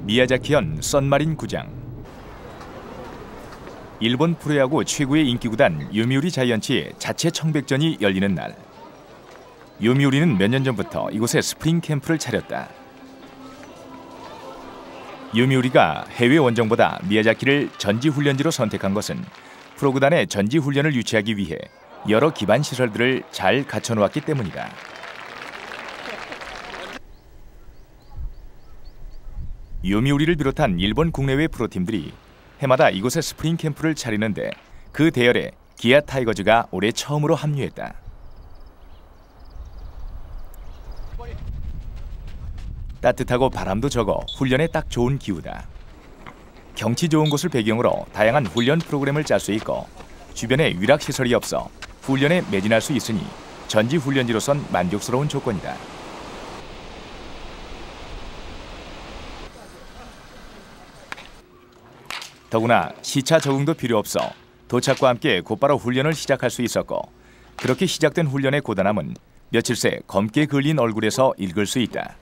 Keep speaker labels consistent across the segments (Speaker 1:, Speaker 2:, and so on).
Speaker 1: 미야자키현 썬마린 구장. 일본 프로야구 최고의 인기구단 요미우리 자이언츠의 자체 청백전이 열리는 날. 요미우리는 몇 년 전부터 이곳에 스프링 캠프를 차렸다. 요미우리가 해외 원정보다 미야자키를 전지훈련지로 선택한 것은 프로구단의 전지훈련을 유치하기 위해 여러 기반 시설들을 잘 갖춰놓았기 때문이다. 요미우리를 비롯한 일본 국내외 프로팀들이 해마다 이곳에 스프링 캠프를 차리는데 그 대열에 기아 타이거즈가 올해 처음으로 합류했다. 따뜻하고 바람도 적어 훈련에 딱 좋은 기후다. 경치 좋은 곳을 배경으로 다양한 훈련 프로그램을 짤 수 있고 주변에 위락시설이 없어 훈련에 매진할 수 있으니 전지훈련지로선 만족스러운 조건이다. 더구나 시차 적응도 필요 없어 도착과 함께 곧바로 훈련을 시작할 수 있었고 그렇게 시작된 훈련의 고단함은 며칠 새 검게 그을린 얼굴에서 읽을 수 있다.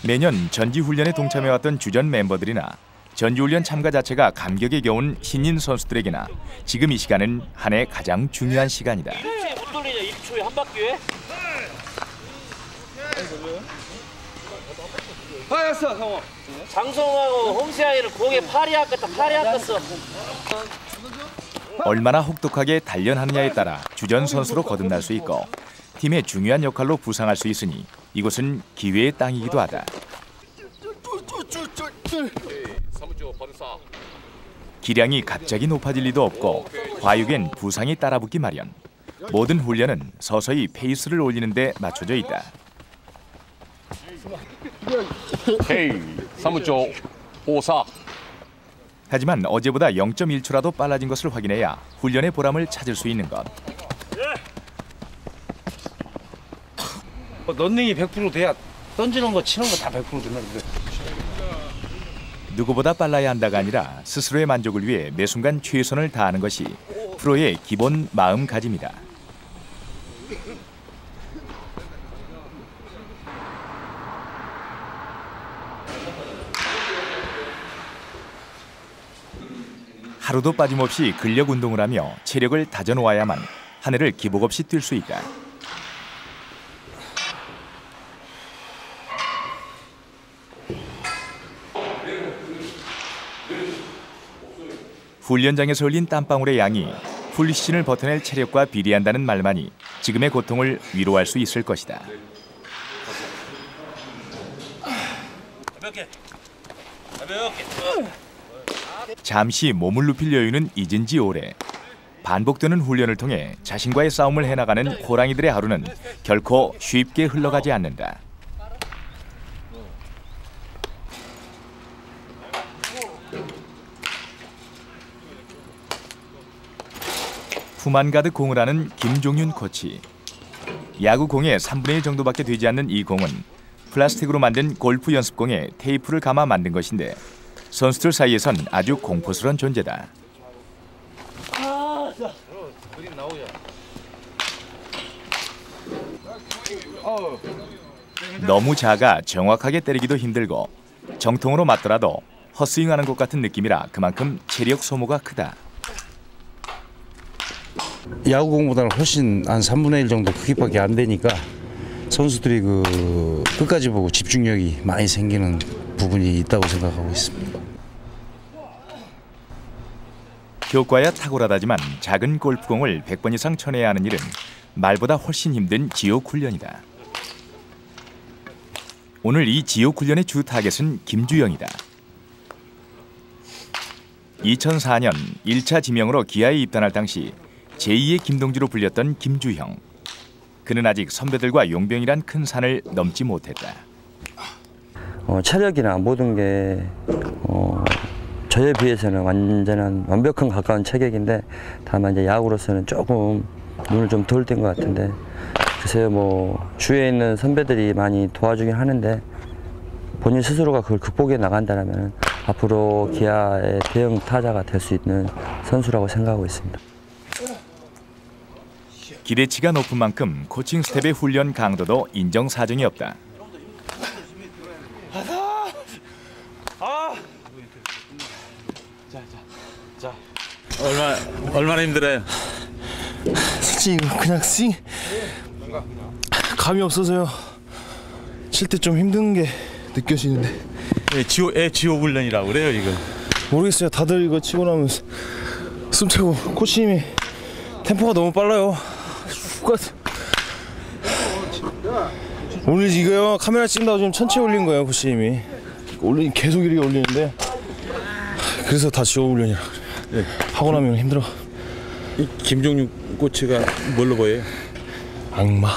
Speaker 1: 매년 전지훈련에 동참해왔던 주전 멤버들이나 전지훈련 참가 자체가 감격에 겨운 신인 선수들에게나 지금 이 시간은 한 해 가장 중요한 시간이다.
Speaker 2: 1초에 못 돌리냐? 1초에 한 바퀴에?
Speaker 3: 파였어, 성호.
Speaker 2: 장성하고 홍시아이를 공에 팔이 아꼈어.
Speaker 1: 얼마나 혹독하게 단련하느냐에 따라 주전 선수로 거듭날 수 있고 팀의 중요한 역할로 부상할 수 있으니 이곳은 기회의 땅이기도 하다. 기량이 갑자기 높아질 리도 없고 과육엔 부상이 따라붙기 마련. 모든 훈련은 서서히 페이스를 올리는 데 맞춰져 있다.
Speaker 4: 헤이, 3.54.
Speaker 1: 하지만 어제보다 0.1초라도 빨라진 것을 확인해야 훈련의 보람을 찾을 수 있는 것.
Speaker 3: 런닝이 100% 돼야 던지는 거 치는 거 다 100% 되는데.
Speaker 1: 누구보다 빨라야 한다가 아니라 스스로의 만족을 위해 매 순간 최선을 다하는 것이 프로의 기본 마음가짐이다. 하루도 빠짐없이 근력 운동을 하며 체력을 다져놓아야만 한 해를 기복 없이 뛸 수 있다. 훈련장에서 흘린 땀방울의 양이 풀시즌을 버텨낼 체력과 비례한다는 말만이 지금의 고통을 위로할 수 있을 것이다.
Speaker 2: 가볍게.
Speaker 1: 잠시 몸을 눕힐 여유는 잊은 지 오래. 반복되는 훈련을 통해 자신과의 싸움을 해나가는 호랑이들의 하루는 결코 쉽게 흘러가지 않는다. 품 가득 공을 하는 김종윤 코치. 야구 공의 3분의 1 정도밖에 되지 않는 이 공은 플라스틱으로 만든 골프 연습공에 테이프를 감아 만든 것인데 선수들 사이에선 아주 공포스러운 존재다. 너무 작아 정확하게 때리기도 힘들고 정통으로 맞더라도 헛스윙하는 것 같은 느낌이라 그만큼 체력 소모가 크다.
Speaker 5: 야구공보다는 훨씬 한 3분의 1 정도 크기밖에 안 되니까 선수들이 끝까지 보고 집중력이 많이 생기는 부분이 있다고 생각하고 있습니다.
Speaker 1: 효과야 탁월하다지만 작은 골프공을 100번 이상 쳐내야 하는 일은 말보다 훨씬 힘든 지옥 훈련이다. 오늘 이 지옥 훈련의 주 타겟은 김주영이다. 2004년 1차 지명으로 기아에 입단할 당시 제2의 김동주로 불렸던 김주형. 그는 아직 선배들과 용병이란 큰 산을 넘지 못했다.
Speaker 6: 체력이나 모든 게 저에 비해서는 완벽한 가까운 체격인데 다만 이제 야구로서는 조금 눈을 좀 덜 뜬 것 같은데 글쎄요, 뭐 주위에 있는 선배들이 많이 도와주긴 하는데 본인 스스로가 그걸 극복해 나간다면 앞으로 기아의 대형 타자가 될 수 있는 선수라고 생각하고 있습니다.
Speaker 1: 기대치가 높은 만큼 코칭 스텝의 훈련 강도도 인정사정이 없다.
Speaker 3: 얼마나 힘들어요?
Speaker 7: 솔직히 그냥 스윙 감이 없어서요. 칠 때 좀 힘든 게 느껴지는데.
Speaker 3: 지옥 훈련이라고 그래요 이거.
Speaker 7: 모르겠어요. 다들 이거 치고 나면 숨 차고 코치님이 템포가 너무 빨라요. 오늘 이거요 카메라 찍는다고 지금 천천히 올린 거예요 코치님이. 계속 이렇게 올리는데 그래서 다 지옥 훈련이라. 네. 하고 나면 힘들어.
Speaker 3: 이 김종윤 코치가 뭘로 보여요?
Speaker 7: 악마.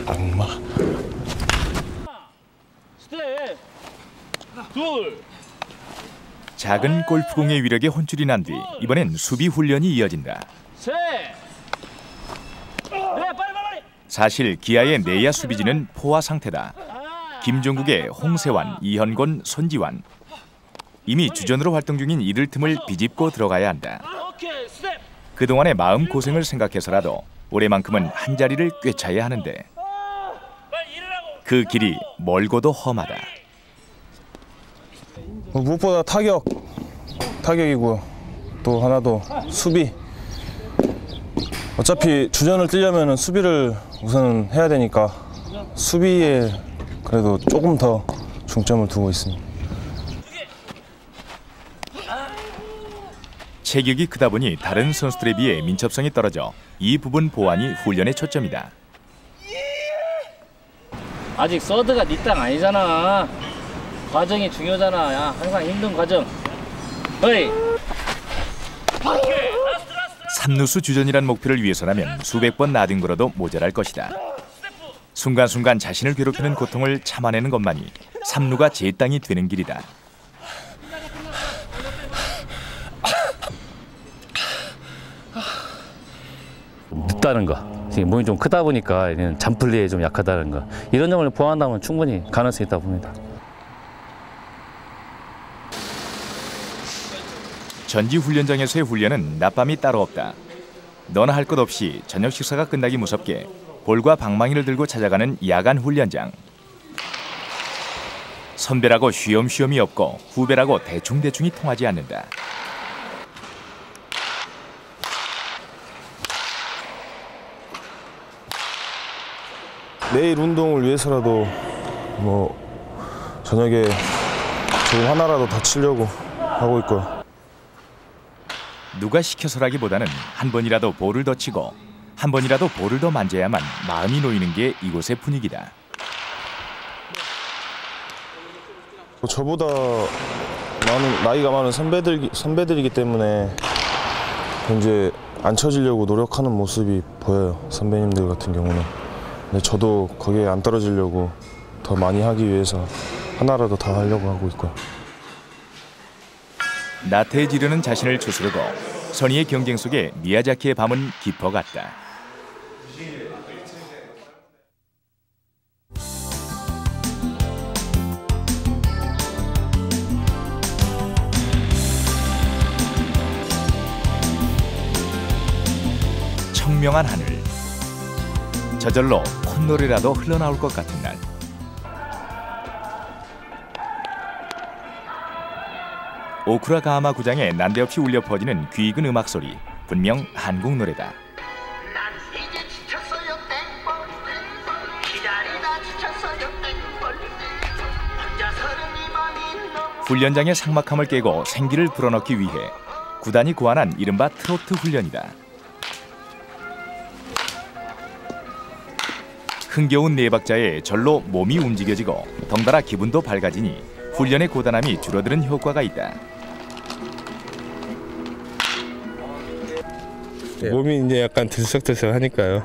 Speaker 7: 악마.
Speaker 2: 스텝. 둘.
Speaker 1: 작은 골프공의 위력에 혼쭐이 난 뒤 이번엔 수비 훈련이 이어진다.
Speaker 2: 셋. 네, 빨리.
Speaker 1: 사실 기아의 내야 수비진은 포화 상태다. 김종국의 홍세환, 이현곤, 손지환. 이미 주전으로 활동 중인 이들 틈을 비집고 들어가야 한다.
Speaker 2: 오케이, 스텝.
Speaker 1: 그동안의 마음고생을 생각해서라도 올해만큼은 한 자리를 꿰차야 하는데
Speaker 2: 빨리 일어나고.
Speaker 1: 그 길이 멀고도 험하다.
Speaker 7: 무엇보다 타격이고요. 또 하나 더 수비. 어차피 주전을 뛰려면 수비를 우선 해야 되니까 수비에 그래도 조금 더 중점을 두고 있습니다.
Speaker 1: 체격이 크다 보니 다른 선수들에 비해 민첩성이 떨어져 이 부분 보완이 훈련의 초점이다.
Speaker 2: 아직 서드가 네 땅 아니잖아. 과정이 중요하잖아. 야, 항상 힘든 과정. 어이.
Speaker 1: 3루수 주전이란 목표를 위해서라면 수백 번 나뒹굴어도 모자랄 것이다. 순간순간 자신을 괴롭히는 고통을 참아내는 것만이 3루가 제 땅이 되는 길이다.
Speaker 8: 늦다는 거, 몸이 좀 크다 보니까 잠플리에 좀 약하다는 거, 이런 점을 보완한다면 충분히 가능성이 있다고 봅니다.
Speaker 1: 전지 훈련장에서의 훈련은 낮밤이 따로 없다. 너나 할 것 없이 저녁 식사가 끝나기 무섭게 볼과 방망이를 들고 찾아가는 야간 훈련장. 선배라고 쉬엄쉬엄이 없고 후배라고 대충대충이 통하지 않는다.
Speaker 7: 내일 운동을 위해서라도 저녁에 조금 하나라도 더 치려고 하고 있고요.
Speaker 1: 누가 시켜서라기보다는 한 번이라도 볼을 더 치고 한 번이라도 볼을 더 만져야만 마음이 놓이는 게 이곳의 분위기다.
Speaker 7: 저보다 나이가 많은 선배들이기 때문에 이제 안 쳐지려고 노력하는 모습이 보여요. 선배님들 같은 경우는. 근데 저도 거기에 안 떨어지려고 더 많이 하기 위해서 하나라도 더 하려고 하고 있고요.
Speaker 1: 나태해지려는 자신을 추스르고 선의의 경쟁 속에 미야자키의 밤은 깊어갔다. 청명한 하늘. 저절로 콧노래라도 흘러나올 것 같은 날. 오쿠라가하마 구장에 난데없이 울려 퍼지는 귀익은 음악 소리. 분명 한국 노래다.
Speaker 9: 난 이제 지쳤어요 땡벌 기다리다 지쳤어요 땡벌 혼자서는 이만이 너무
Speaker 1: 훈련장의 삭막함을 깨고 생기를 불어넣기 위해 구단이 고안한 이른바 트로트 훈련이다. 흥겨운 네 박자에 절로 몸이 움직여지고 덩달아 기분도 밝아지니 훈련의 고단함이 줄어드는 효과가 있다.
Speaker 7: 몸이 이제 약간 들썩들썩하니까요.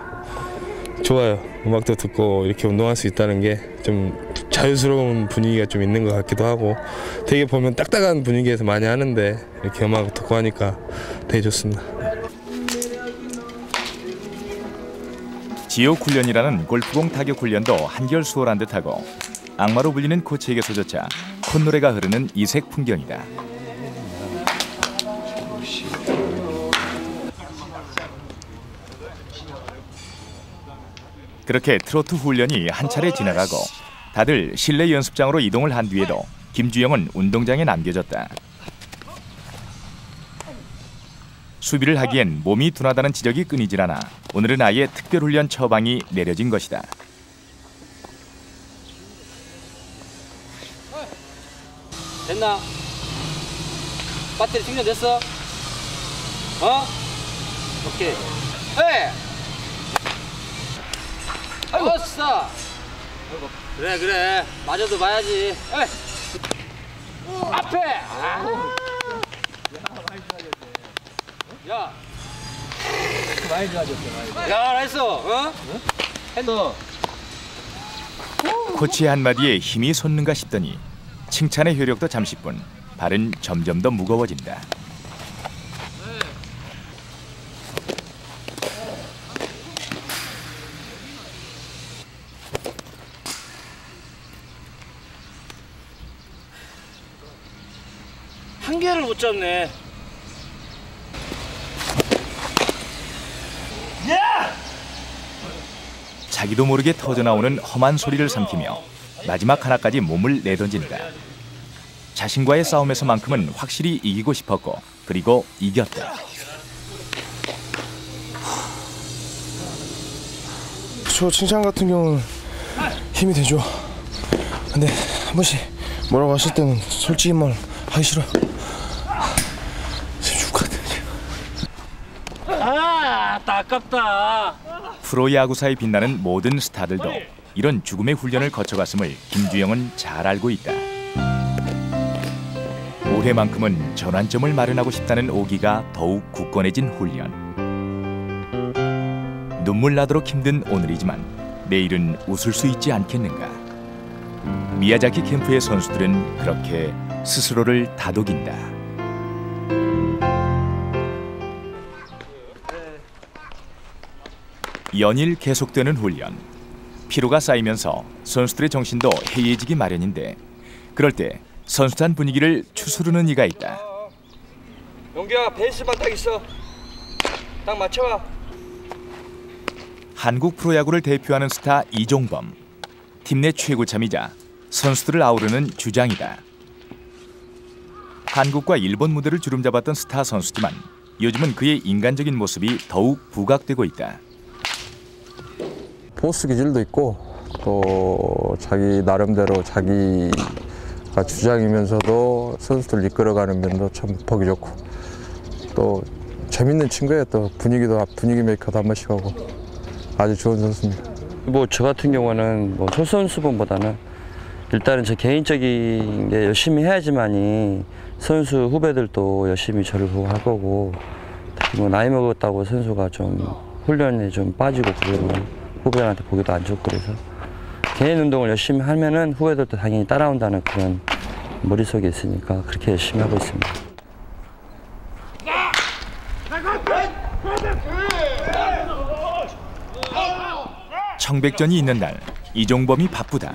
Speaker 7: 좋아요. 음악도 듣고 이렇게 운동할 수 있다는 게 좀 자유스러운 분위기가 좀 있는 것 같기도 하고, 되게 보면 딱딱한 분위기에서 많이 하는데 이렇게 음악 듣고 하니까 되게 좋습니다.
Speaker 1: 지옥 훈련이라는 골프공 타격 훈련도 한결 수월한 듯하고 악마로 불리는 코치에게서조차 콧노래가 흐르는 이색 풍경이다. 그렇게 트로트 훈련이 한 차례 지나가고 다들 실내 연습장으로 이동을 한 뒤에도 김주영은 운동장에 남겨졌다. 수비를 하기엔 몸이 둔하다는 지적이 끊이질 않아 오늘은 아예 특별훈련 처방이 내려진 것이다.
Speaker 2: 됐나? 배터리 충전됐어? 오케이. 네. 어싸. 그래. 맞아도 봐야지. 앞에. 야. 많이 좋아졌어. 야, 나이스. 핸드.
Speaker 1: 코치의 한마디에 힘이 솟는가 싶더니 칭찬의 효력도 잠시뿐 발은 점점 더 무거워진다.
Speaker 2: 한 개를 못 잡네.
Speaker 1: 자기도 모르게 터져나오는 험한 소리를 삼키며 마지막 하나까지 몸을 내던진다. 자신과의 싸움에서만큼은 확실히 이기고 싶었고 그리고 이겼다.
Speaker 7: 저 칭찬 같은 경우는 힘이 되죠. 근데 한 번씩 뭐라고 하실 때는 솔직히 말 하기 싫어요. 지금 죽을 것 같아요.
Speaker 2: 아깝다.
Speaker 1: 프로야구사에 빛나는 모든 스타들도 이런 죽음의 훈련을 거쳐갔음을 김주영은 잘 알고 있다. 올해만큼은 전환점을 마련하고 싶다는 오기가 더욱 굳건해진 훈련. 눈물 나도록 힘든 오늘이지만 내일은 웃을 수 있지 않겠는가. 미야자키 캠프의 선수들은 그렇게 스스로를 다독인다. 연일 계속되는 훈련. 피로가 쌓이면서 선수들의 정신도 해이해지기 마련인데 그럴 때 선수단 분위기를 추스르는 이가 있다.
Speaker 10: 용규야, 베이스만 딱 있어. 딱 맞춰봐.
Speaker 1: 한국 프로야구를 대표하는 스타 이종범. 팀 내 최고참이자 선수들을 아우르는 주장이다. 한국과 일본 무대를 주름잡았던 스타 선수지만 요즘은 그의 인간적인 모습이 더욱 부각되고 있다.
Speaker 11: 보스 기질도 있고 또 자기 나름대로 자기가 주장이면서도 선수들 이끌어가는 면도 참 보기 좋고 또 재밌는 친구예요. 또 분위기 메이커도 한 번씩 하고 아주 좋은 선수입니다.
Speaker 6: 뭐 저 같은 경우는 뭐 소선수분보다는 일단은 제 개인적인 게 열심히 해야지만이 선수 후배들도 열심히 저를 보고 할 거고 특히 뭐 나이 먹었다고 선수가 좀 훈련에 좀 빠지고 그러면 후배들한테 보기도 안 좋고 그래서 개인 운동을 열심히 하면은 후배들도 당연히 따라온다는 그런 머릿속에 있으니까 그렇게 열심히 하고 있습니다.
Speaker 1: 청백전이 있는 날 이종범이 바쁘다.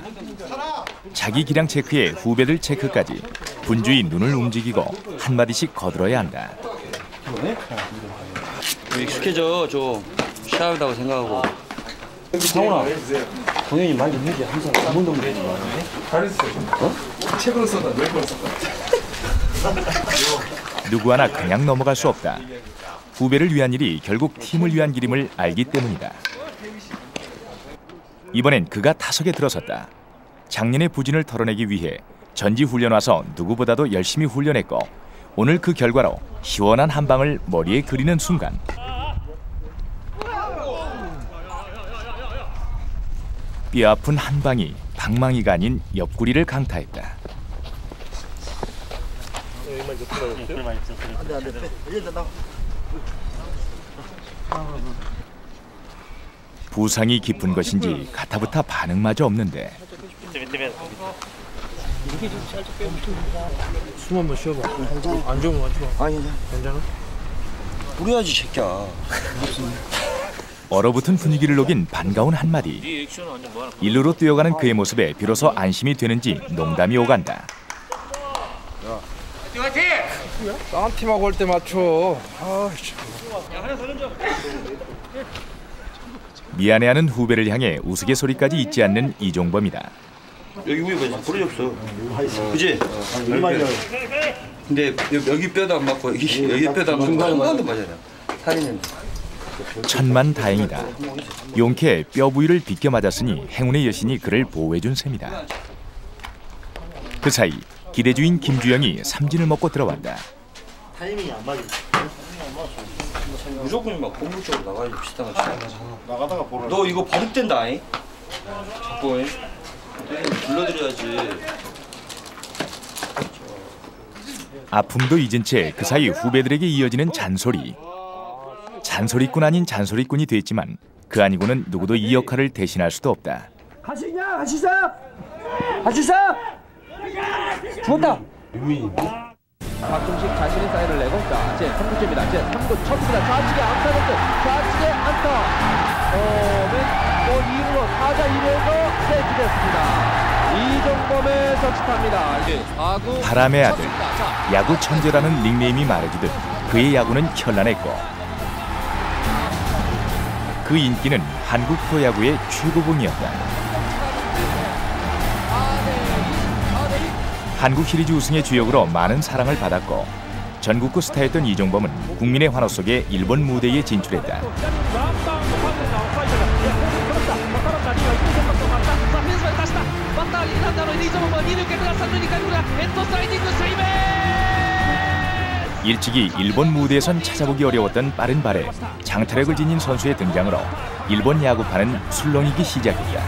Speaker 1: 자기 기량 체크에 후배들 체크까지 분주히 눈을 움직이고 한마디씩 거들어야 한다.
Speaker 6: 익숙해져 좀 시합이라고 생각하고. 상훈아, 동현이 말 좀 해줘. 항상 감동동 해주지 마.
Speaker 10: 잘했어요. 책으로 썼다, 널걸 썼다.
Speaker 1: 누구 하나 그냥 넘어갈 수 없다. 후배를 위한 일이 결국 팀을 위한 길임을 알기 때문이다. 이번엔 그가 타석에 들어섰다. 작년의 부진을 털어내기 위해 전지훈련 와서 누구보다도 열심히 훈련했고 오늘 그 결과로 시원한 한 방을 머리에 그리는 순간 뼈아픈 한 방이 방망이가 아닌 옆구리를 강타했다. 부상이 깊은 것인지 가타부타 반응마저 없는데
Speaker 10: 숨 한번 쉬어봐. 안 좋으면 하지 마.
Speaker 11: 아니,
Speaker 10: 괜찮아?
Speaker 11: 우려야지 새끼야.
Speaker 1: 얼어붙은 분위기를 녹인 반가운 한마디. 일루로 뛰어가는 그의 모습에 비로소 안심이 되는지 농담이 오간다.
Speaker 10: 화이팅! 딴 팀하고 할 때 맞춰.
Speaker 1: 미안해하는 후배를 향해 우스갯소리까지 잊지 않는 이종범이다.
Speaker 11: 여기 위에 부러졌어. 그지? 얼마나
Speaker 12: 근데 여기 뼈도 안 맞고 여기 뼈도 안 맞고 한번도 맞아요. 살이는.
Speaker 1: 천만 다행이다. 용케 뼈 부위를 비껴 맞았으니 행운의 여신이 그를 보호해준 셈이다. 그 사이 기대주인 김주영이 삼진을 먹고 들어왔다.
Speaker 12: 타이밍이 안 맞아. 무조건 막 본부 쪽으로 나가야지 비슷한 거. 나가다가 보러. 너 이거 버릇된다. 자꾸 불러드려야지.
Speaker 1: 아픔도 잊은 채 그 사이 후배들에게 이어지는 잔소리. 잔소리꾼 아닌 잔소리꾼이 됐지만 그 아니고는 누구도 이 역할을 대신할 수도 없다.
Speaker 13: 할 수 있냐? 할 수 있어? 할 수 있어? 죽었다. 박종식 자신의 사인을 내고 자, 제 3구째입니다. 제 3구 쳤습니다. 좌측에 암타는 듯 좌측에 안타. 또 2루로 타자 1루에서 세이프됐습니다. 이종범의 적시타입니다. 이제 4구
Speaker 1: 바람의 아들, 야구 천재라는 닉네임이 말해주듯 그의 야구는 현란했고 그 인기는 한국 프로야구의 최고봉이었다. 한국 시리즈 우승의 주역으로 많은 사랑을 받았고 전국구 스타였던 이종범은 국민의 환호 속에 일본 무대에 진출했다. 일찍이 일본 무대에선 찾아보기 어려웠던 빠른 발에 장타력을 지닌 선수의 등장으로 일본 야구판은 술렁이기 시작했다.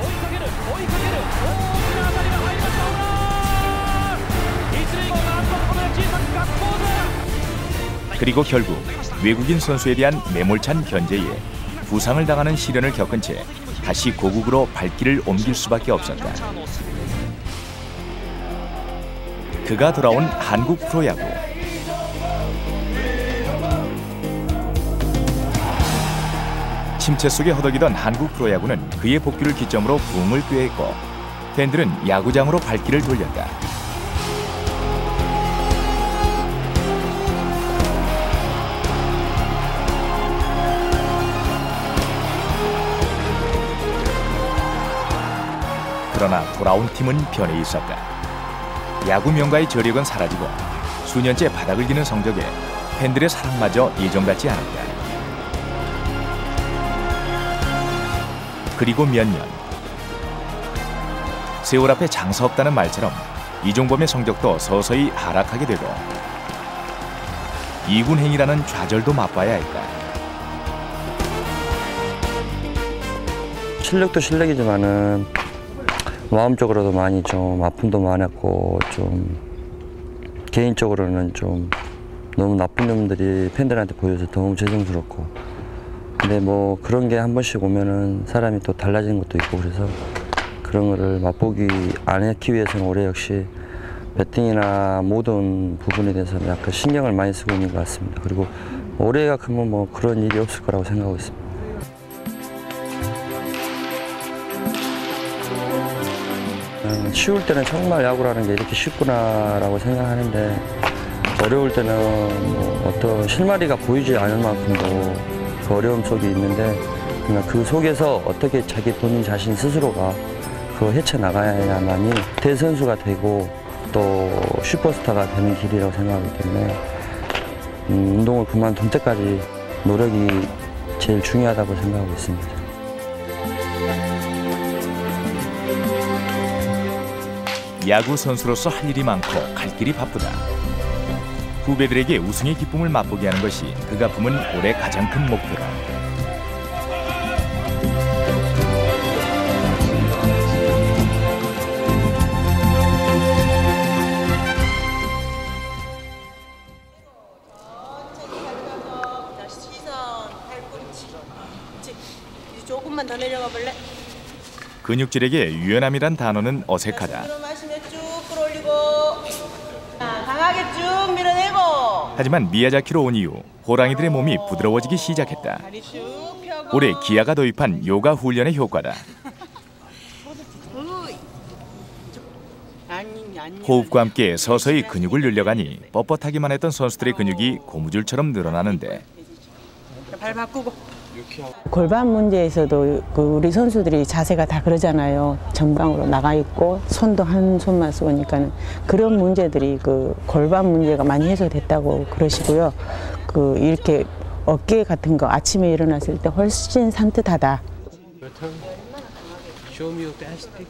Speaker 1: 그리고 결국 외국인 선수에 대한 매몰찬 견제에 부상을 당하는 시련을 겪은 채 다시 고국으로 발길을 옮길 수밖에 없었다. 그가 돌아온 한국 프로야구. 침체 속에 허덕이던 한국 프로야구는 그의 복귀를 기점으로 붐을 꾀했고 팬들은 야구장으로 발길을 돌렸다. 그러나 돌아온 팀은 변해 있었다. 야구 명가의 저력은 사라지고 수년째 바닥을 기는 성적에 팬들의 사랑마저 예전 같지 않았다. 그리고 몇 년, 세월 앞에 장사 없다는 말처럼 이종범의 성적도 서서히 하락하게 되고 이군행이라는 좌절도 맛봐야 했다.
Speaker 6: 실력도 실력이지만은 마음적으로도 많이 좀 아픔도 많았고 좀 개인적으로는 좀 너무 나쁜 놈들이 팬들한테 보여서 너무 죄송스럽고 근데 뭐 그런 게 한 번씩 오면은 사람이 또 달라지는 것도 있고 그래서 그런 거를 맛보기 안 했기 위해서는 올해 역시 배팅이나 모든 부분에 대해서는 약간 신경을 많이 쓰고 있는 것 같습니다. 그리고 올해가 크면 뭐 그런 일이 없을 거라고 생각하고 있습니다. 쉬울 때는 정말 야구라는 게 이렇게 쉽구나라고 생각하는데 어려울 때는 뭐 어떤 실마리가 보이지 않을 만큼도 그 어려움 속에 있는데 그냥 그 속에서 어떻게 자기 본인 자신 스스로가 그걸 헤쳐나가야만이 대선수가 되고 또 슈퍼스타가 되는 길이라고 생각하기 때문에 운동을 그만둔 때까지 노력이 제일 중요하다고 생각하고 있습니다.
Speaker 1: 야구 선수로서 할 일이 많고 갈 길이 바쁘다. 후배들에게 우승의 기쁨을 맛보게 하는 것이 그가 품은 올해 가장 큰 목표다.
Speaker 14: 조금만 더 내려가 볼래?
Speaker 1: 근육질에게 유연함이란 단어는 어색하다.
Speaker 14: 강하게 쭉 밀어내고.
Speaker 1: 하지만 미야자키로 온 이후 호랑이들의 몸이 부드러워지기 시작했다. 올해 기아가 도입한 요가 훈련의 효과다. 호흡과 함께 서서히 근육을 늘려가니 뻣뻣하기만 했던 선수들의 근육이 고무줄처럼 늘어나는데
Speaker 14: 발 바꾸고
Speaker 15: 골반 문제에서도 우리 선수들이 자세가 다 그러잖아요. 전방으로 나가 있고 손도 한 손만 쓰니까는 그런 문제들이 골반 문제가 많이 해소됐다고 그러시고요. 이렇게 어깨 같은 거 아침에 일어났을 때 훨씬 산뜻하다.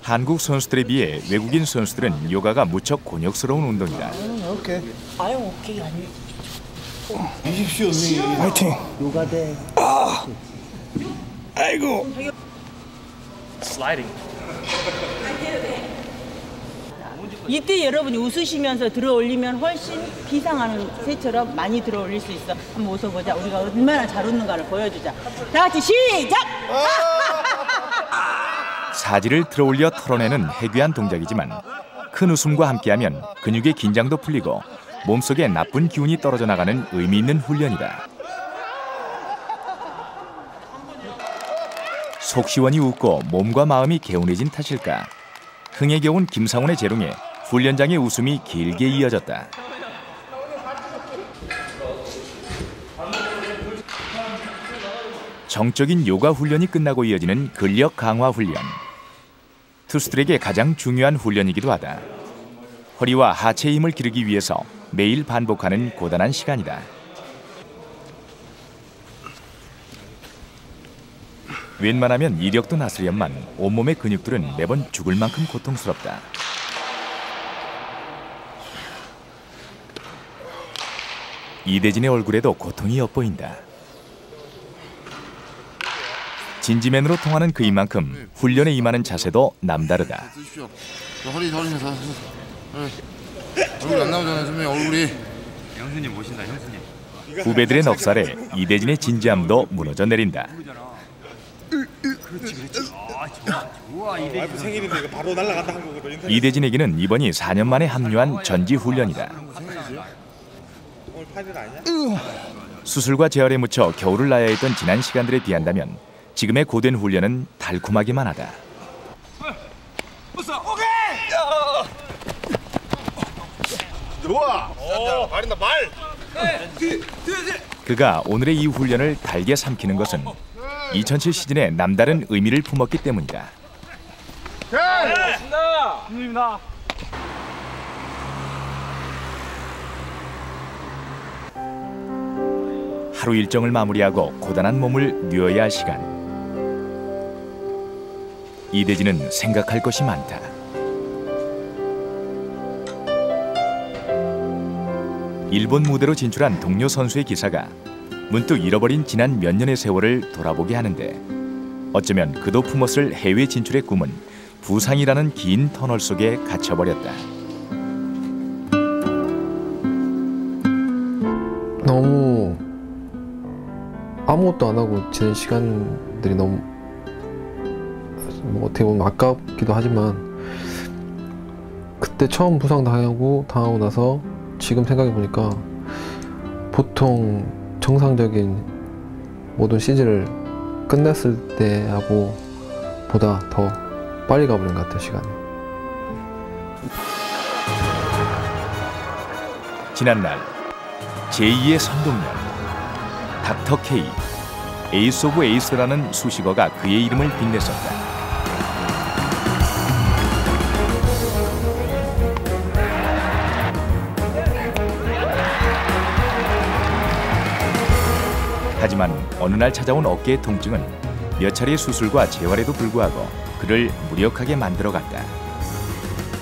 Speaker 1: 한국 선수들에 비해 외국인 선수들은 요가가 무척 곤욕스러운 운동이다.
Speaker 15: 아유 오케이 아니.
Speaker 7: 이십시오, 언니. 파이팅.
Speaker 15: 요가대.
Speaker 7: 아이고.
Speaker 2: 슬라이딩.
Speaker 14: 이때 여러분이 웃으시면서 들어 올리면 훨씬 비상하는 새처럼 많이 들어 올릴 수 있어. 한번 웃어보자. 우리가 얼마나 잘 웃는가를 보여주자. 다 같이 시작!
Speaker 1: 사지를 들어올려 털어내는 해괴한 동작이지만 큰 웃음과 함께하면 근육의 긴장도 풀리고 몸속에 나쁜 기운이 떨어져 나가는 의미 있는 훈련이다. 속 시원히 웃고 몸과 마음이 개운해진 탓일까? 흥에 겨운 김상훈의 재롱에 훈련장의 웃음이 길게 이어졌다. 정적인 요가 훈련이 끝나고 이어지는 근력 강화 훈련. 투수들에게 가장 중요한 훈련이기도 하다. 허리와 하체의 힘을 기르기 위해서 매일 반복하는 고단한 시간이다. 웬만하면 이력도 나서련만 온몸의 근육들은 매번 죽을 만큼 고통스럽다. 이대진의 얼굴에도 고통이 엿보인다. 진지맨으로 통하는 그이만큼 훈련에 임하는 자세도 남다르다.
Speaker 16: 허리 돌리면서 얼굴 안 나오잖아요, 선배님. 얼굴이.
Speaker 17: 형수님 모신다, 형수님.
Speaker 1: 후배들의 넉살에 이대진의 진지함도 무너져 내린다.
Speaker 17: 그렇지. 좋아. 이대진
Speaker 7: 생일인데 이거 바로 날아간다 한 거거든.
Speaker 1: 이대진에게는 이번이 4년 만에 합류한 전지 훈련이다.
Speaker 7: 오늘 8일 아니야?
Speaker 1: 수술과 재활에 묻혀 겨울을 나야 했던 지난 시간들에 비한다면 지금의 고된 훈련은 달콤하기만 하다.
Speaker 16: 좋아. 말인다 말.
Speaker 1: 그가 오늘의 이 훈련을 달게 삼키는 것은 2007 시즌에 남다른 의미를 품었기 때문이다.
Speaker 2: 힘입니다.
Speaker 1: 하루 일정을 마무리하고 고단한 몸을 뉘어야 할 시간. 이대진은 생각할 것이 많다. 일본 무대로 진출한 동료 선수의 기사가 문득 잃어버린 지난 몇 년의 세월을 돌아보게 하는데 어쩌면 그도 품었을 해외 진출의 꿈은 부상이라는 긴 터널 속에 갇혀버렸다.
Speaker 18: 너무 아무것도 안 하고 지낸 시간들이 너무 어떻게 보면 아깝기도 하지만 그때 처음 부상당하고 나서 지금 생각해보니까 보통 정상적인 모든 시즌을 끝냈을 때하고 보다 더 빨리 가버린 것 같아요, 시간이.
Speaker 1: 지난날 제2의 선동열 닥터 K, 에이스 오브 에이스라는 수식어가 그의 이름을 빛냈었다. 하지만 어느 날 찾아온 어깨의 통증은 몇 차례의 수술과 재활에도 불구하고 그를 무력하게 만들어갔다.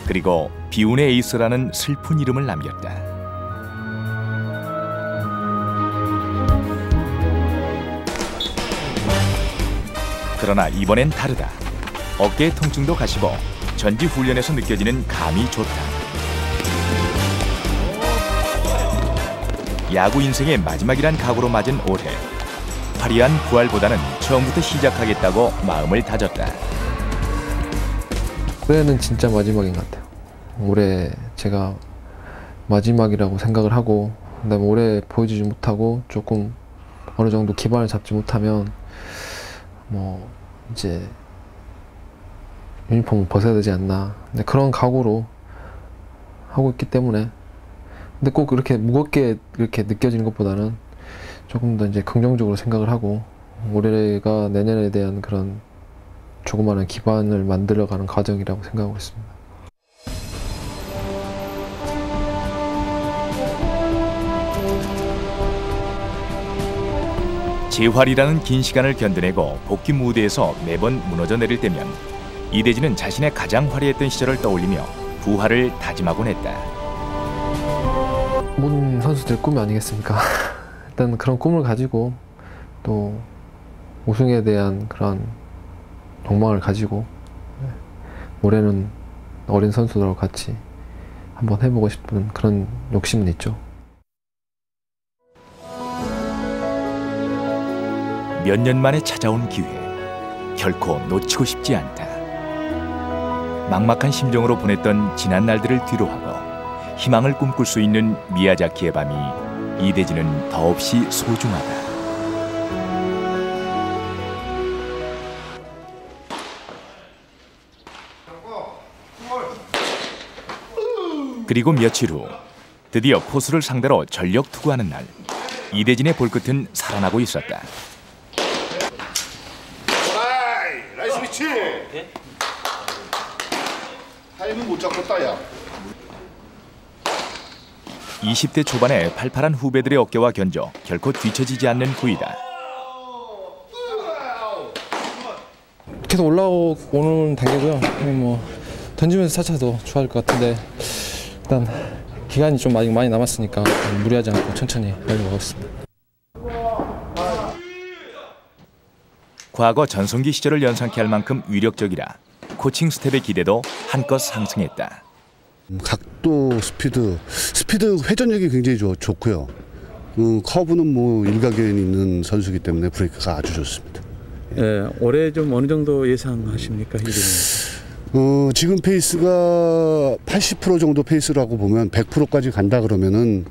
Speaker 1: 그리고 비운의 에이스라는 슬픈 이름을 남겼다. 그러나 이번엔 다르다. 어깨의 통증도 가시고 전지 훈련에서 느껴지는 감이 좋다. 야구 인생의 마지막이란 각오로 맞은 올해. 화려한 부활보다는 처음부터 시작하겠다고 마음을 다졌다.
Speaker 18: 올해는 진짜 마지막인 것 같아요. 올해 제가 마지막이라고 생각을 하고 그다음에 올해 보여주지 못하고 조금 어느 정도 기반을 잡지 못하면 뭐 이제 유니폼을 벗어야 되지 않나. 근데 그런 각오로 하고 있기 때문에 근데 꼭 그렇게 무겁게 이렇게 느껴지는 것보다는 조금 더 이제 긍정적으로 생각을 하고 올해가 내년에 대한 그런 조그마한 기반을 만들어가는 과정이라고 생각하고 있습니다.
Speaker 1: 재활이라는 긴 시간을 견뎌내고 복귀 무대에서 매번 무너져 내릴 때면 이대진은 자신의 가장 화려했던 시절을 떠올리며 부활을 다짐하곤 했다.
Speaker 18: 모든 선수들의 꿈이 아니겠습니까? 일단 그런 꿈을 가지고 또 우승에 대한 그런 욕망을 가지고 올해는 어린 선수들하고 같이 한번 해보고 싶은 그런 욕심은 있죠.
Speaker 1: 몇 년 만에 찾아온 기회, 결코 놓치고 싶지 않다. 막막한 심정으로 보냈던 지난 날들을 뒤로하고 희망을 꿈꿀 수 있는 미야자키의 밤이 이대진은 더없이 소중하다. 그리고 며칠 후 드디어 포수를 상대로 전력 투구하는 날, 이대진의 볼끝은 살아나고 있었다.
Speaker 16: 나이스 위치. 타이밍 못 잡겠다 야.
Speaker 1: 20대 초반의 팔팔한 후배들의 어깨와 견져 결코 뒤처지지 않는 구이다.
Speaker 18: 계속 올라오는 단계고요. 뭐 던지면서 차차도 좋아할 것 같은데 일단 기간이 좀 많이 남았으니까 무리하지 않고 천천히 빨리 먹었습니다.
Speaker 1: 과거 전성기 시절을 연상케 할 만큼 위력적이라 코칭 스텝의 기대도 한껏 상승했다.
Speaker 19: 각도, 스피드 회전력이 굉장히 좋고요. 커브는 뭐 일가견이 있는 선수이기 때문에 브레이크가 아주 좋습니다.
Speaker 20: 예, 올해 좀 어느 정도 예상하십니까?
Speaker 19: 지금 페이스가 80% 정도 페이스라고 보면 100%까지 간다 그러면은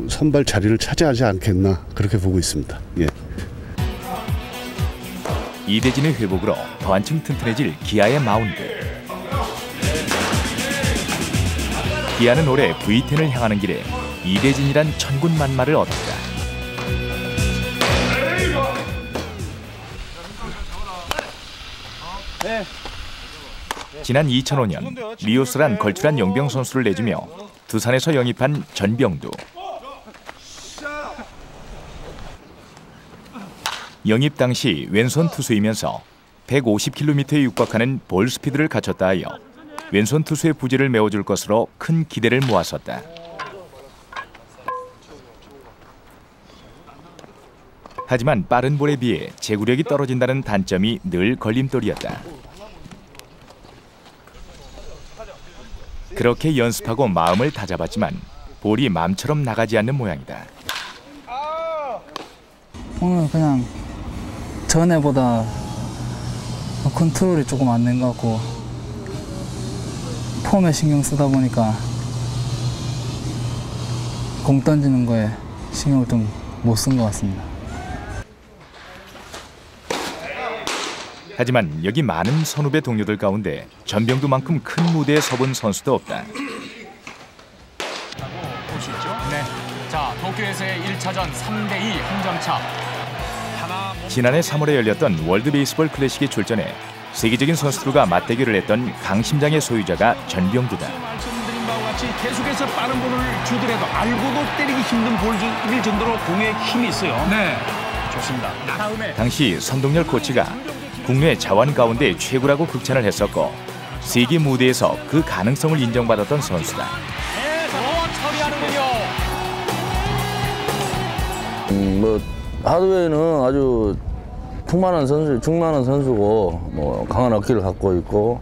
Speaker 19: 선발 자리를 차지하지 않겠나 그렇게 보고 있습니다. 예.
Speaker 1: 이대진의 회복으로 더 한층 튼튼해질 기아의 마운드. 기아는 올해 V10을 향하는 길에 이대진이란 천군만마를 얻었다. 지난 2005년 리오스란 걸출한 영병 선수를 내주며 두산에서 영입한 전병두. 영입 당시 왼손 투수이면서 150km에 육박하는 볼 스피드를 갖췄다 하여 왼손 투수의 부재를 메워줄 것으로 큰 기대를 모았었다. 하지만 빠른 볼에 비해 제구력이 떨어진다는 단점이 늘 걸림돌이었다. 그렇게 연습하고 마음을 다잡았지만 볼이 마음처럼 나가지 않는 모양이다.
Speaker 21: 오늘 그냥 전에보다 컨트롤이 조금 안 된 것 같고 폼에 신경 쓰다 보니까 공 던지는 거에 신경을 좀 못 쓴 것 같습니다.
Speaker 1: 하지만 여기 많은 선후배 동료들 가운데 전병두만큼 큰 무대에 서본 선수도 없다.
Speaker 22: 네. 자, 도쿄에서의 1차전 3대2 한 점 차.
Speaker 1: 지난해 3월에 열렸던 월드 베이스볼 클래식에 출전해 세계적인 선수들과 맞대결을 했던 강심장의 소유자가 전병두다.
Speaker 22: 말씀드린 바와 같이 계속해서 빠른 볼을 주더라도 알고도 때리기 힘든 볼일 정도로 공에 힘이 있어요. 네. 좋습니다. 다음에
Speaker 1: 당시 선동열 코치가 국내 자완 가운데 최고라고 극찬을 했었고 세계 무대에서 그 가능성을 인정받았던 선수다.
Speaker 6: 뭐 하드웨이는 아주 풍만한 선수, 충만한 선수고 뭐 강한 어깨를 갖고 있고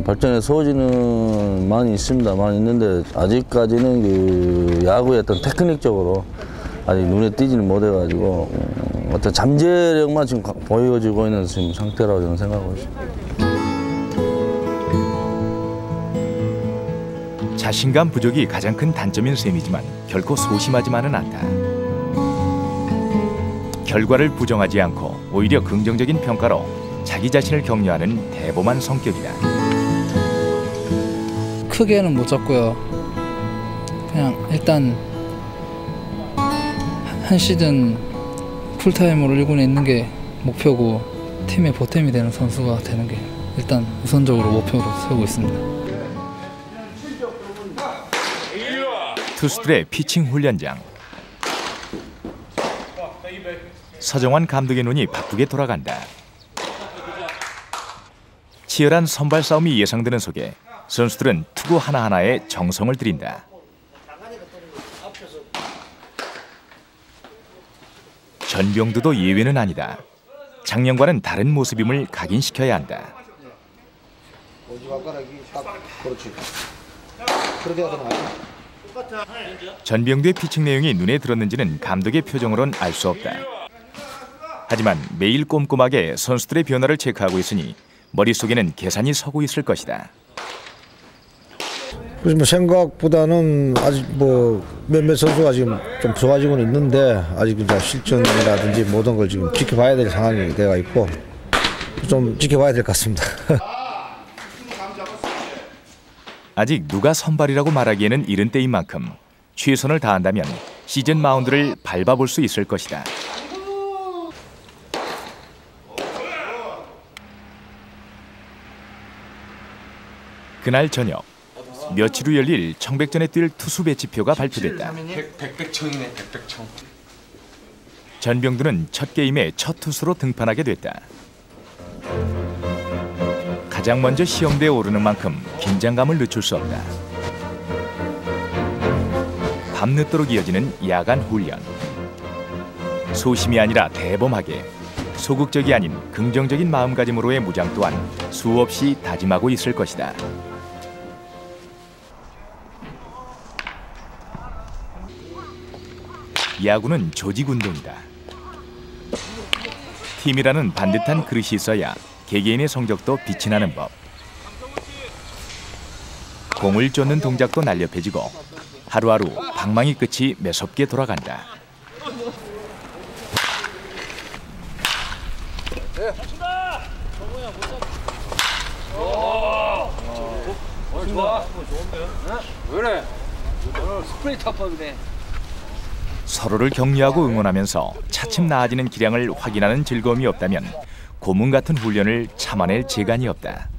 Speaker 6: 발전의 소지는 많이 있습니다. 많이 있는데 아직까지는 그 야구의 어떤 테크닉적으로 아직 눈에 띄지는 못해가지고 어떤 잠재력만 지금 보여지고 있는 지금 상태라고 저는 생각하고 있습니다.
Speaker 1: 자신감 부족이 가장 큰 단점인 셈이지만 결코 소심하지만은 않다. 결과를 부정하지 않고 오히려 긍정적인 평가로 자기 자신을 격려하는 대범한 성격이다.
Speaker 21: 크게는 못 잡고요. 그냥 일단 한 시즌 풀타임으로 1군에 있는 게 목표고 팀의 보탬이 되는 선수가 되는 게 일단 우선적으로 목표로 세우고 있습니다.
Speaker 1: 투수들의 피칭 훈련장. 서정환 감독의 눈이 바쁘게 돌아간다. 치열한 선발 싸움이 예상되는 속에 선수들은 투구 하나하나에 정성을 들인다. 전병두도 예외는 아니다. 작년과는 다른 모습임을 각인시켜야 한다. 전병두의 피칭 내용이 눈에 들었는지는 감독의 표정으론 알 수 없다. 하지만 매일 꼼꼼하게 선수들의 변화를 체크하고 있으니 머릿속에는 계산이 서고 있을 것이다.
Speaker 4: 그래서 뭐 생각보다는 아직 뭐 몇몇 선수가 지금 좀 좋아지고는 있는데 아직 이제 실전이라든지 모든 걸 지금 지켜봐야 될 상황이 되어 있고 좀 지켜봐야 될 것 같습니다.
Speaker 1: 아직 누가 선발이라고 말하기에는 이른 때인 만큼 최선을 다한다면 시즌 마운드를 밟아볼 수 있을 것이다. 그날 저녁, 며칠 후 열릴 청백전에 뛸 투수 배치표가 발표됐다.
Speaker 12: 백백청이네, 백백청.
Speaker 1: 전병두는 첫 게임에 첫 투수로 등판하게 됐다. 가장 먼저 시험대에 오르는 만큼 긴장감을 늦출 수 없다. 밤늦도록 이어지는 야간 훈련. 소심이 아니라 대범하게, 소극적이 아닌 긍정적인 마음가짐으로의 무장 또한 수없이 다짐하고 있을 것이다. 야구는 조직운동이다. 팀이라는 반듯한 그릇이 있어야 개개인의 성적도 빛이 나는 법. 공을 쫓는 동작도 날렵해지고 하루하루 방망이 끝이 매섭게 돌아간다.
Speaker 2: 좋아. 왜 그래? 스프레이 타퍼인데.
Speaker 1: 서로를 격려하고 응원하면서 차츰 나아지는 기량을 확인하는 즐거움이 없다면 고문 같은 훈련을 참아낼 재간이 없다.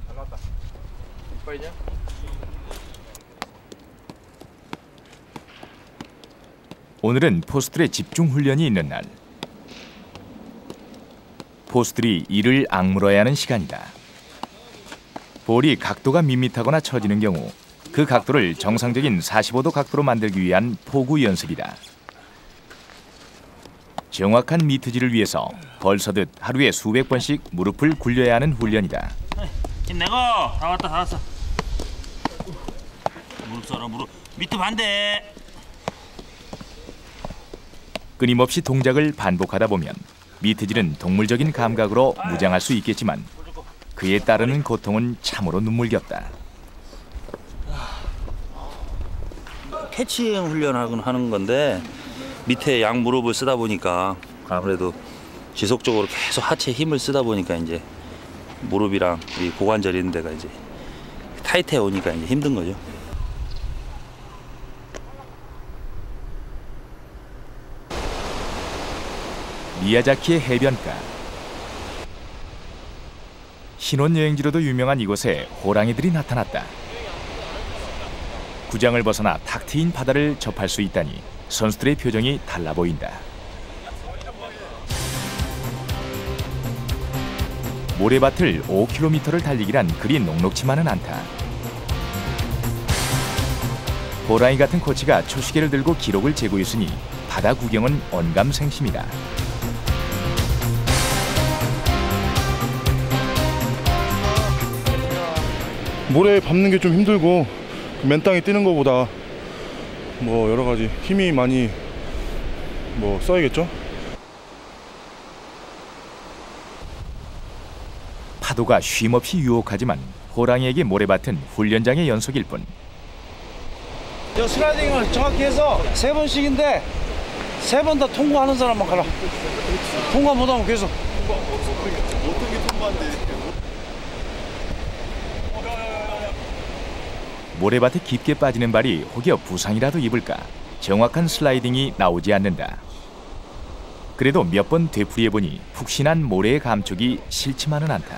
Speaker 1: 오늘은 포수들의 집중 훈련이 있는 날. 포수들이 이를 악물어야 하는 시간이다. 볼이 각도가 밋밋하거나 처지는 경우 그 각도를 정상적인 45도 각도로 만들기 위한 포구 연습이다. 정확한 미트질을 위해서 벌서듯 하루에 수백 번씩 무릎을 굴려야 하는 훈련이다.
Speaker 5: 힘내고 다 왔다 다 왔어. 무릎 써라 무릎. 미트 반대.
Speaker 1: 끊임없이 동작을 반복하다 보면 미트질은 동물적인 감각으로 무장할 수 있겠지만 그에 따르는 고통은 참으로 눈물겹다.
Speaker 5: 캐칭 훈련하는 건데 밑에 양 무릎을 쓰다 보니까 아무래도 지속적으로 계속 하체에 힘을 쓰다 보니까 이제 무릎이랑 이 고관절 있는 데가 이제 타이트해 오니까 이제 힘든 거죠.
Speaker 1: 미야자키의 해변가. 신혼여행지로도 유명한 이곳에 호랑이들이 나타났다. 구장을 벗어나 탁 트인 바다를 접할 수 있다니 선수들의 표정이 달라 보인다. 모래밭을 5km를 달리기란 그리 녹록치만은 않다. 호랑이 같은 코치가 초시계를 들고 기록을 재고 있으니 바다 구경은 언감생심이다.
Speaker 7: 모래에 밟는 게 좀 힘들고 맨 땅에 뛰는 것보다 뭐 여러 가지 힘이 많이 뭐 써야겠죠?
Speaker 1: 파도가 쉼없이 유혹하지만 호랑이에게 모래밭은 훈련장의 연속일 뿐.
Speaker 3: 저 슬라이딩을 정확히 해서 3번씩인데 3번 다 통과하는 사람만 가라. 통과 못하면 계속.
Speaker 16: 어떻게 통과한대?
Speaker 1: 모래밭에 깊게 빠지는 발이 혹여 부상이라도 입을까 정확한 슬라이딩이 나오지 않는다. 그래도 몇 번 되풀이해보니 푹신한 모래의 감촉이 싫지만은 않다.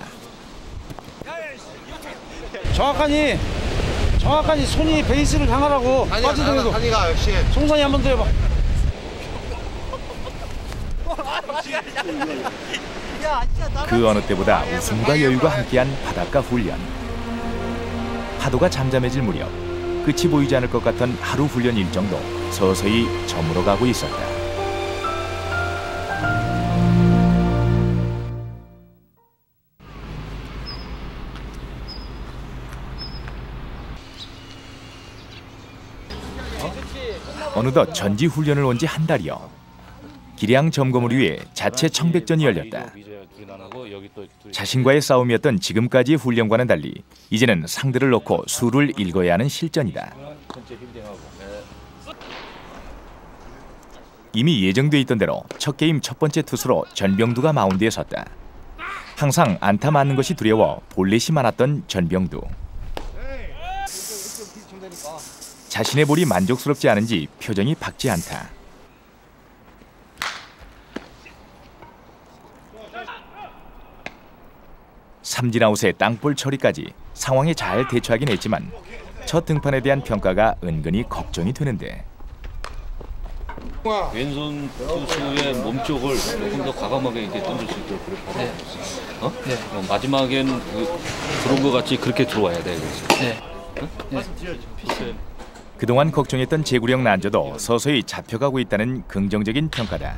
Speaker 3: 정확하니 손이 베이스를 향하라고. 빠지더라도.
Speaker 16: 한이가 역시.
Speaker 3: 송선이 한번 더 해봐.
Speaker 1: 그 어느 때보다 웃음과 여유가 함께한 바닷가 훈련. 파도가 잠잠해질 무렵 끝이 보이지 않을 것 같던 하루 훈련 일정도 서서히 저물어가고 있었다. 어느덧 전지 훈련을 온 지 한 달여. 기량 점검을 위해 자체 청백전이 열렸다. 자신과의 싸움이었던 지금까지의 훈련과는 달리 이제는 상대를 놓고 수를 읽어야 하는 실전이다. 이미 예정돼 있던 대로 첫 게임 첫 번째 투수로 전병두가 마운드에 섰다. 항상 안타 맞는 것이 두려워 볼넷이 많았던 전병두. 자신의 볼이 만족스럽지 않은지 표정이 밝지 않다. 삼진아웃의 땅볼 처리까지 상황에 잘 대처하긴 했지만 첫 등판에 대한 평가가 은근히 걱정이 되는데.
Speaker 2: 왼손 투수의 몸쪽을 조금 더 과감하게 이렇게 던질 수 있도록 그렇게 하고. 어? 네. 마지막엔 들어온 것 같이 그렇게 들어와야 돼. 네. 어? 네.
Speaker 1: 그동안 걱정했던 제구력 난조도 서서히 잡혀가고 있다는 긍정적인 평가다.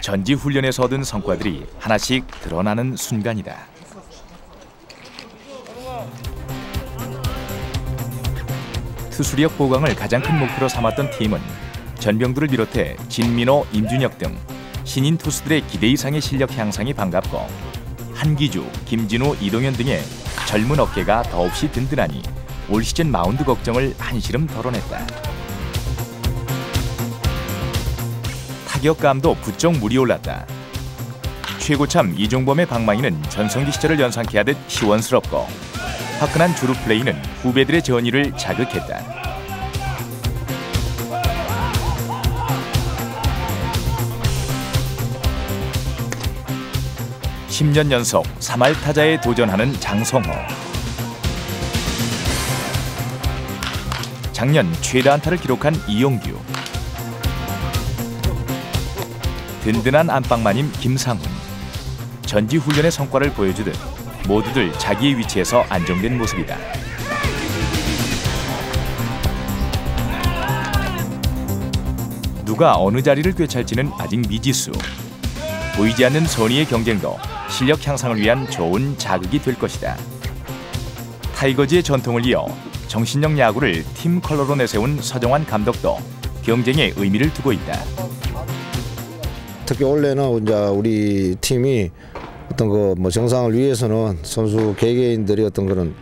Speaker 1: 전지 훈련에서 얻은 성과들이 하나씩 드러나는 순간이다. 투수력 보강을 가장 큰 목표로 삼았던 팀은 전병두를 비롯해 진민호, 임준혁 등 신인 투수들의 기대 이상의 실력 향상이 반갑고 한기주, 김진우, 이동현 등의 젊은 어깨가 더없이 든든하니 올 시즌 마운드 걱정을 한시름 덜어냈다. 타격감도 부쩍 물이 올랐다. 최고참 이종범의 방망이는 전성기 시절을 연상케 하듯 시원스럽고 화끈한 주루 플레이는 후배들의 전의를 자극했다. (10년) 연속 3할 타자에 도전하는 장성호. 작년 최다 안타를 기록한 이용규. 든든한 안방마님 김상훈. 전지훈련의 성과를 보여주듯 모두들 자기의 위치에서 안정된 모습이다. 누가 어느 자리를 꿰찰지는 아직 미지수. 보이지 않는 선의의 경쟁도 실력 향상을 위한 좋은 자극이 될 것이다. 타이거즈의 전통을 이어 정신력 야구를 팀 컬러로 내세운 서정환 감독도 경쟁에 의미를 두고 있다.
Speaker 4: 특히 올해는 이제 우리 팀이 어떤 뭐 정상을 위해서는 선수 개개인들이 어떤 그런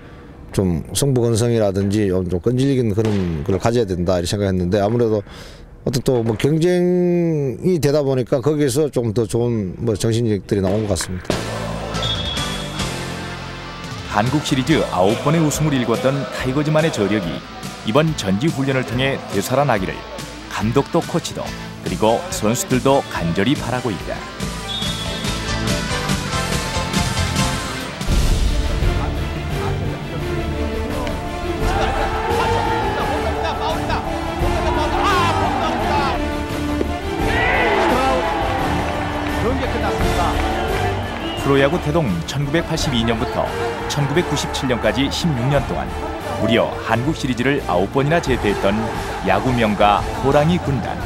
Speaker 4: 좀 승부 건성이라든지 좀 끈질긴 그런 걸 가져야 된다 이렇게 생각했는데 아무래도 어떤 또 뭐 경쟁이 되다 보니까 거기에서 좀 더 좋은 뭐 정신력들이 나온 것 같습니다.
Speaker 1: 한국 시리즈 9번의 우승을 일궜던 타이거즈만의 저력이 이번 전지 훈련을 통해 되살아나기를 감독도 코치도 그리고 선수들도 간절히 바라고 있다. 프로야구 태동 1982년부터 1997년까지 16년 동안 무려 한국 시리즈를 9번이나 제패했던 야구 명가 호랑이 군단.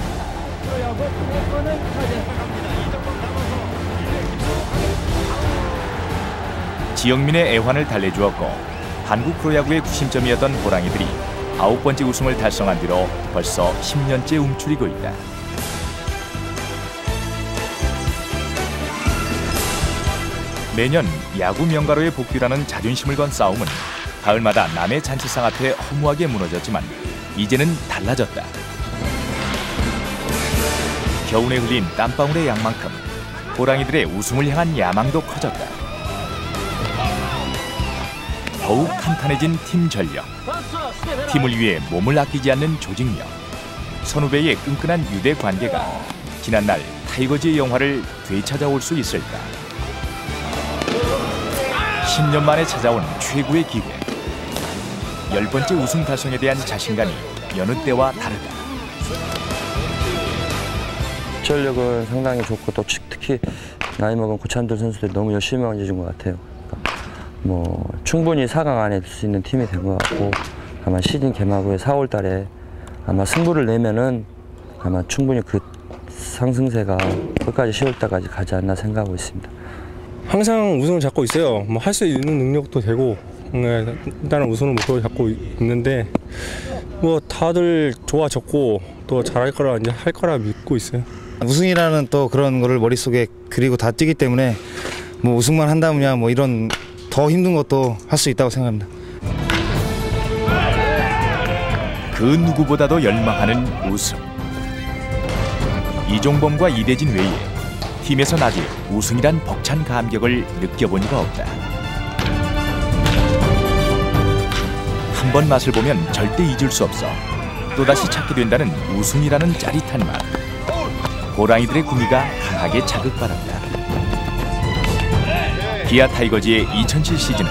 Speaker 1: 지역민의 애환을 달래주었고 한국 프로야구의 구심점이었던 호랑이들이 9번째 우승을 달성한 뒤로 벌써 10년째 움츠리고 있다. 매년 야구 명가로의 복귀라는 자존심을 건 싸움은 가을마다 남의 잔치상 앞에 허무하게 무너졌지만 이제는 달라졌다. 겨우내 흘린 땀방울의 양만큼 호랑이들의 우승을 향한 야망도 커졌다. 더욱 탄탄해진 팀 전력, 팀을 위해 몸을 아끼지 않는 조직력, 선후배의 끈끈한 유대 관계가 지난날 타이거즈의 영화를 되찾아올 수 있을까? 10년 만에 찾아온 최고의 기회. 10번째 우승 달성에 대한 자신감이 여느 때와 다르다.
Speaker 6: 전력은 상당히 좋고 또 특히 나이 먹은 고참들 선수들이 너무 열심히 해준 것 같아요. 뭐 충분히 4강 안에 들 수 있는 팀이 된 것 같고 아마 시즌 개막 후에 4월 달에 아마 승부를 내면은 아마 충분히 그 상승세가 끝까지 10월 달까지 가지 않나 생각하고 있습니다.
Speaker 8: 항상 우승을 잡고 있어요. 뭐 할 수 있는 능력도 되고 일단은 우승을 목표로 잡고 있는데 뭐 다들 좋아졌고 또 잘할 거라 이제 할 거라 믿고 있어요.
Speaker 9: 우승이라는 또 그런 거를 머릿속에 그리고 다 뛰기 때문에 뭐 우승만 한다면야 뭐 이런 더 힘든 것도 할 수 있다고 생각합니다.
Speaker 1: 그 누구보다도 열망하는 우승. 이종범과 이대진 외에 팀에선 아직 우승이란 벅찬 감격을 느껴본 이가 없다. 한 번 맛을 보면 절대 잊을 수 없어 또다시 찾게 된다는 우승이라는 짜릿한 맛. 호랑이들의 구미가 강하게 자극받았다. 기아 타이거즈의 2007 시즌은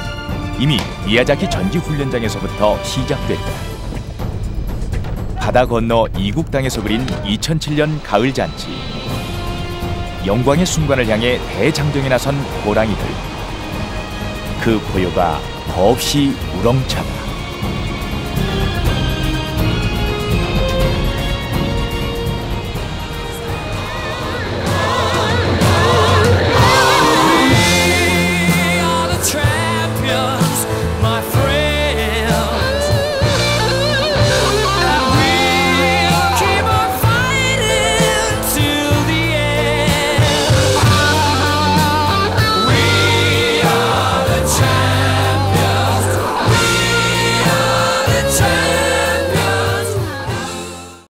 Speaker 1: 이미 미야자키 전지훈련장에서부터 시작됐다. 바다 건너 이국 땅에서 그린 2007년 가을 잔치. 영광의 순간을 향해 대장정에 나선 호랑이들. 그 포효가 더없이 우렁차다.